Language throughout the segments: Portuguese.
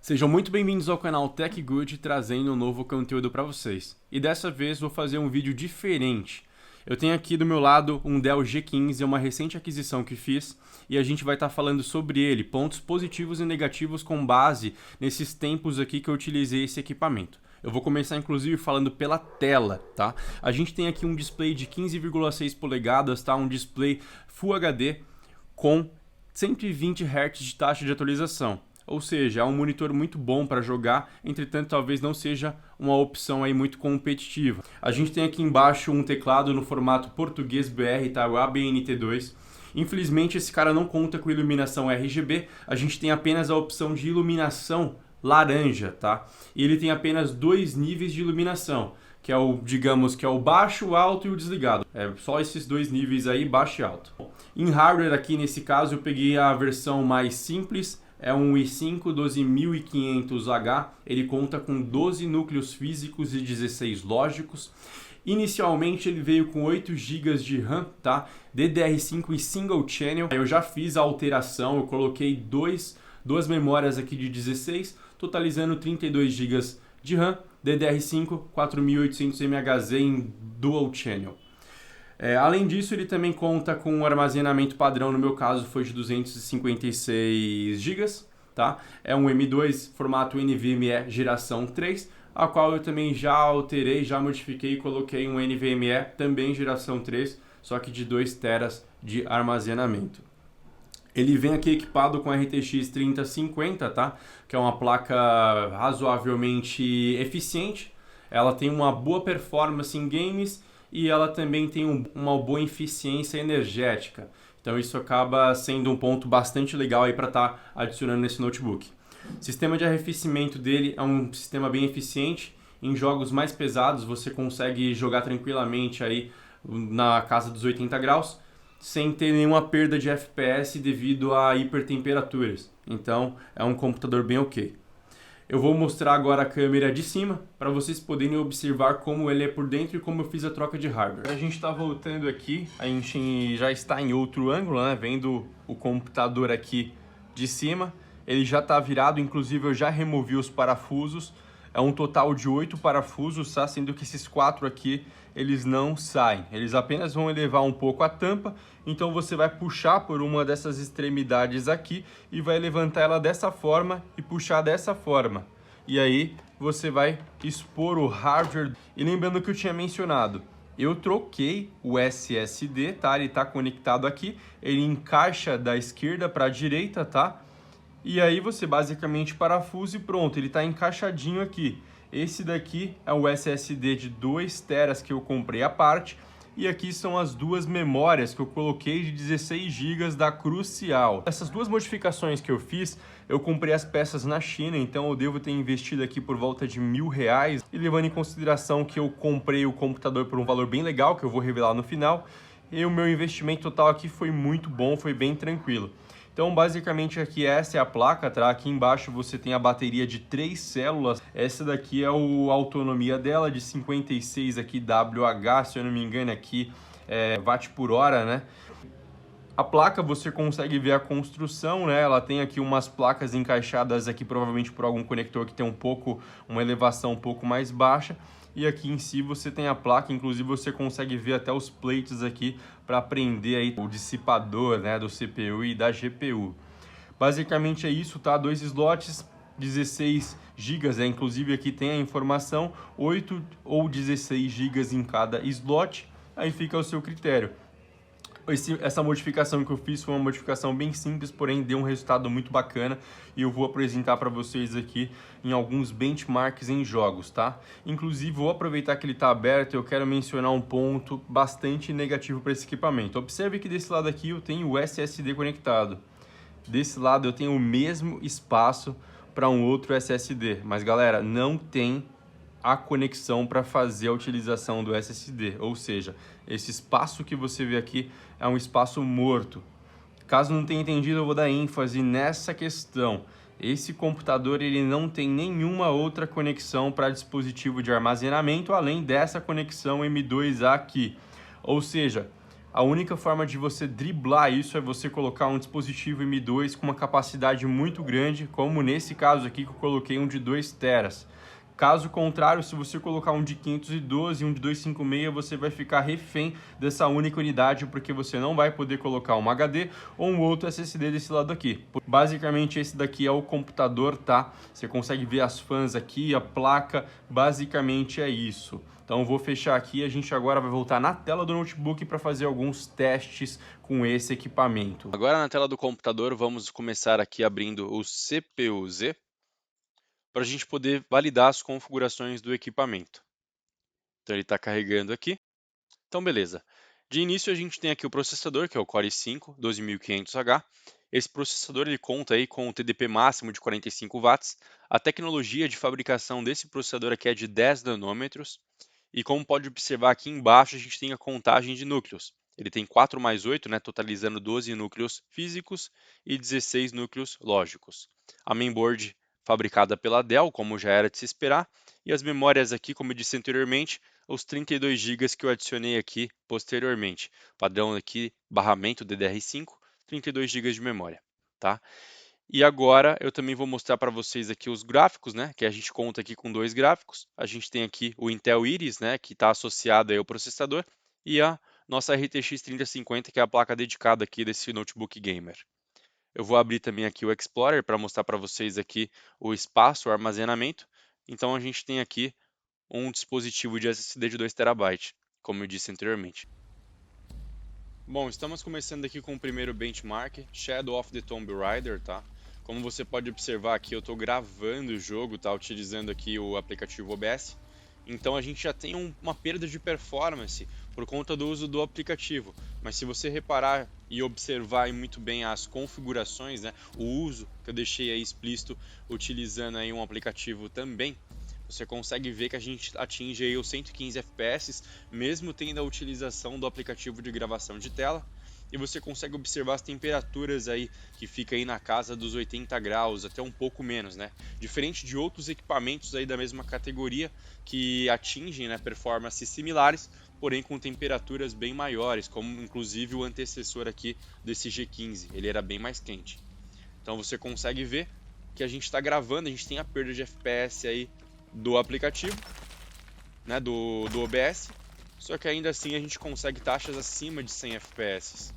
Sejam muito bem-vindos ao canal Tech Good, trazendo um novo conteúdo para vocês. E dessa vez vou fazer um vídeo diferente. Eu tenho aqui do meu lado um Dell G15, é uma recente aquisição que fiz, e a gente vai estar falando sobre ele, pontos positivos e negativos com base nesses tempos aqui que eu utilizei esse equipamento. Eu vou começar inclusive falando pela tela, tá? A gente tem aqui um display de 15,6 polegadas, tá? Um display Full HD com 120 Hz de taxa de atualização. Ou seja, é um monitor muito bom para jogar, entretanto talvez não seja uma opção aí muito competitiva. A gente tem aqui embaixo um teclado no formato português BR, tá? O ABNT2. Infelizmente esse cara não conta com iluminação RGB, a gente tem apenas a opção de iluminação laranja, tá? E ele tem apenas dois níveis de iluminação, que é o, digamos, que é o baixo, o alto e o desligado. É só esses dois níveis aí, baixo e alto. Em hardware aqui nesse caso eu peguei a versão mais simples, é um i5 12500H, ele conta com 12 núcleos físicos e 16 lógicos. Inicialmente ele veio com 8 GB de RAM, tá? DDR5 e Single Channel. Eu já fiz a alteração, eu coloquei duas memórias aqui de 16, totalizando 32 GB de RAM, DDR5 4800 MHz em Dual Channel. Além disso, ele também conta com um armazenamento padrão, no meu caso foi de 256 GB, tá? É um M2 formato NVMe geração 3, a qual eu também já alterei, já modifiquei e coloquei um NVMe também geração 3, só que de 2 TB de armazenamento. Ele vem aqui equipado com RTX 3050, tá? Que é uma placa razoavelmente eficiente, ela tem uma boa performance em games e ela também tem uma boa eficiência energética. Então isso acaba sendo um ponto bastante legal aí para estar adicionando nesse notebook. O sistema de arrefecimento dele é um sistema bem eficiente. Em jogos mais pesados você consegue jogar tranquilamente aí na casa dos 80 graus, sem ter nenhuma perda de FPS devido a hipertemperaturas. Então é um computador bem ok. Eu vou mostrar agora a câmera de cima para vocês poderem observar como ele é por dentro e como eu fiz a troca de hardware. A gente está voltando aqui, a gente já está em outro ângulo, né? Vendo o computador aqui de cima. Ele já está virado, inclusive eu já removi os parafusos. É um total de 8 parafusos, tá? Sendo que esses 4 aqui, eles não saem. Eles apenas vão elevar um pouco a tampa, então você vai puxar por uma dessas extremidades aqui e vai levantar ela dessa forma e puxar dessa forma. E aí você vai expor o hardware. E lembrando que eu tinha mencionado, eu troquei o SSD, tá? Ele está conectado aqui, ele encaixa da esquerda para a direita, tá? E aí você basicamente parafusa e pronto, ele está encaixadinho aqui. Esse daqui é o SSD de 2 TB que eu comprei à parte. E aqui são as duas memórias que eu coloquei de 16 GB da Crucial. Essas duas modificações que eu fiz, eu comprei as peças na China, então eu devo ter investido aqui por volta de R$1.000. E levando em consideração que eu comprei o computador por um valor bem legal, que eu vou revelar no final, e o meu investimento total aqui foi muito bom, foi bem tranquilo. Então, basicamente, aqui essa é a placa, tá? Aqui embaixo você tem a bateria de 3 células. Essa daqui é a autonomia dela, de 56 aqui WH, se eu não me engano aqui é watt por hora, né? A placa você consegue ver a construção, né? Ela tem aqui umas placas encaixadas aqui, provavelmente por algum conector que tem uma elevação um pouco mais baixa. E aqui em si você tem a placa, inclusive você consegue ver até os plates aqui para prender aí o dissipador, né, do CPU e da GPU. Basicamente é isso, tá? 2 slots, 16 GB, inclusive aqui tem a informação, 8 ou 16 GB em cada slot, aí fica ao seu critério. Essa modificação que eu fiz foi uma modificação bem simples, porém deu um resultado muito bacana e eu vou apresentar para vocês aqui em alguns benchmarks em jogos, tá? Inclusive vou aproveitar que ele está aberto e eu quero mencionar um ponto bastante negativo para esse equipamento. Observe que desse lado aqui eu tenho o SSD conectado, desse lado eu tenho o mesmo espaço para um outro SSD, mas galera, não tem a conexão para fazer a utilização do SSD, ou seja, esse espaço que você vê aqui é um espaço morto. Caso não tenha entendido, eu vou dar ênfase nessa questão. Esse computador ele não tem nenhuma outra conexão para dispositivo de armazenamento, além dessa conexão M2 aqui. Ou seja, A única forma de você driblar isso é você colocar um dispositivo M2 com uma capacidade muito grande, como nesse caso aqui que eu coloquei um de 2 teras. Caso contrário, se você colocar um de 512 e um de 256, você vai ficar refém dessa única unidade, porque você não vai poder colocar um HD ou um outro SSD desse lado aqui. Basicamente, esse daqui é o computador, tá? Você consegue ver as fãs aqui, a placa, basicamente é isso. Então vou fechar aqui e a gente agora vai voltar na tela do notebook para fazer alguns testes com esse equipamento. Agora na tela do computador vamos começar aqui abrindo o CPU-Z para a gente poder validar as configurações do equipamento. Então ele está carregando aqui. Então beleza. De início a gente tem aqui o processador, que é o Core i5 12500H. Esse processador ele conta aí com o TDP máximo de 45 watts. A tecnologia de fabricação desse processador aqui é de 10 nanômetros. E como pode observar aqui embaixo, a gente tem a contagem de núcleos. Ele tem 4 mais 8, né, totalizando 12 núcleos físicos e 16 núcleos lógicos. A mainboard fabricada pela Dell, como já era de se esperar, e as memórias aqui, como eu disse anteriormente, os 32 GB que eu adicionei aqui posteriormente. Padrão aqui, barramento DDR5, 32 GB de memória, tá? E agora eu também vou mostrar para vocês aqui os gráficos, né? Que a gente conta aqui com dois gráficos. A gente tem aqui o Intel Iris, né? Que está associado aí ao processador, e a nossa RTX 3050, que é a placa dedicada aqui desse notebook gamer. Eu vou abrir também aqui o Explorer para mostrar para vocês aqui o espaço, o armazenamento. Então a gente tem aqui um dispositivo de SSD de 2 TB, como eu disse anteriormente. Bom, estamos começando aqui com o primeiro benchmark, Shadow of the Tomb Raider, tá? Como você pode observar aqui, eu estou gravando o jogo, tá? Utilizando aqui o aplicativo OBS. Então a gente já tem uma perda de performance por conta do uso do aplicativo. Mas se você reparar e observar muito bem as configurações, né? O uso que eu deixei aí explícito utilizando aí um aplicativo também, você consegue ver que a gente atinge aí os 115 FPS, mesmo tendo a utilização do aplicativo de gravação de tela. E você consegue observar as temperaturas aí, que fica aí na casa dos 80 graus, até um pouco menos, né? Diferente de outros equipamentos aí da mesma categoria, que atingem, né, performances similares, porém com temperaturas bem maiores, como inclusive o antecessor aqui desse G15, ele era bem mais quente. Então você consegue ver que a gente está gravando, a gente tem a perda de FPS aí do aplicativo, né, do OBS, só que ainda assim a gente consegue taxas acima de 100 FPS.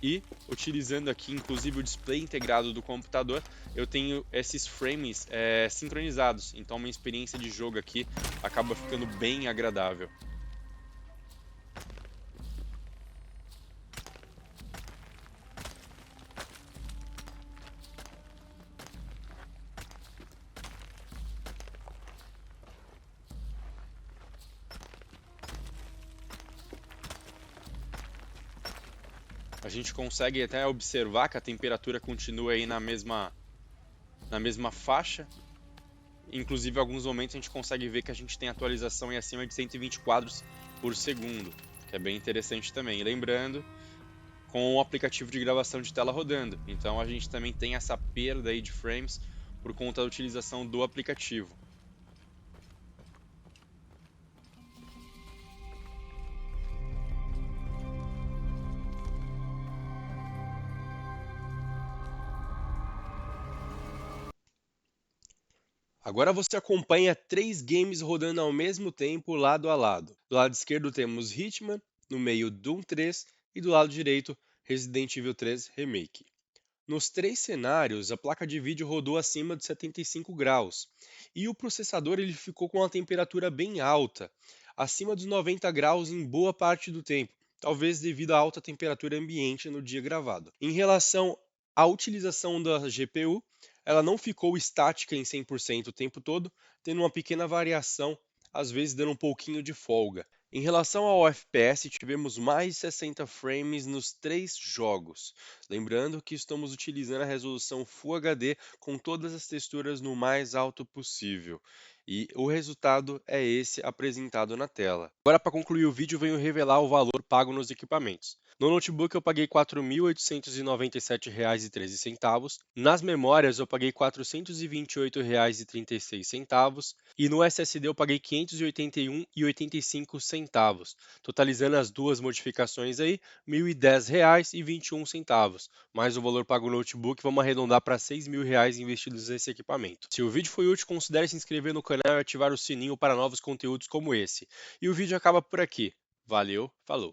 E utilizando aqui inclusive o display integrado do computador, eu tenho esses frames sincronizados, então minha experiência de jogo aqui acaba ficando bem agradável. A gente consegue até observar que a temperatura continua aí na mesma faixa. Inclusive, em alguns momentos a gente consegue ver que a gente tem atualização em acima de 120 quadros por segundo, que é bem interessante também. E lembrando, com o aplicativo de gravação de tela rodando. Então a gente também tem essa perda aí de frames por conta da utilização do aplicativo. Agora você acompanha 3 games rodando ao mesmo tempo, lado a lado. Do lado esquerdo temos Hitman, no meio Doom 3 e do lado direito Resident Evil 3 Remake. Nos 3 cenários, a placa de vídeo rodou acima de 75 graus e o processador ele ficou com uma temperatura bem alta, acima dos 90 graus em boa parte do tempo, talvez devido à alta temperatura ambiente no dia gravado. Em relação à utilização da GPU, ela não ficou estática em 100% o tempo todo, tendo uma pequena variação, às vezes dando um pouquinho de folga. Em relação ao FPS, tivemos mais de 60 frames nos 3 jogos. Lembrando que estamos utilizando a resolução Full HD com todas as texturas no mais alto possível. E o resultado é esse apresentado na tela. Agora, para concluir o vídeo, venho revelar o valor pago nos equipamentos. No notebook eu paguei R$ 4.897,13. Nas memórias eu paguei R$ 428,36. E no SSD eu paguei R$ 581,85, totalizando as duas modificações aí, R$ 1.010,21. Mais o valor pago no notebook, vamos arredondar para R$ 6.000 investidos nesse equipamento. Se o vídeo foi útil, considere se inscrever no canal e ativar o sininho para novos conteúdos como esse. E o vídeo acaba por aqui. Valeu, falou!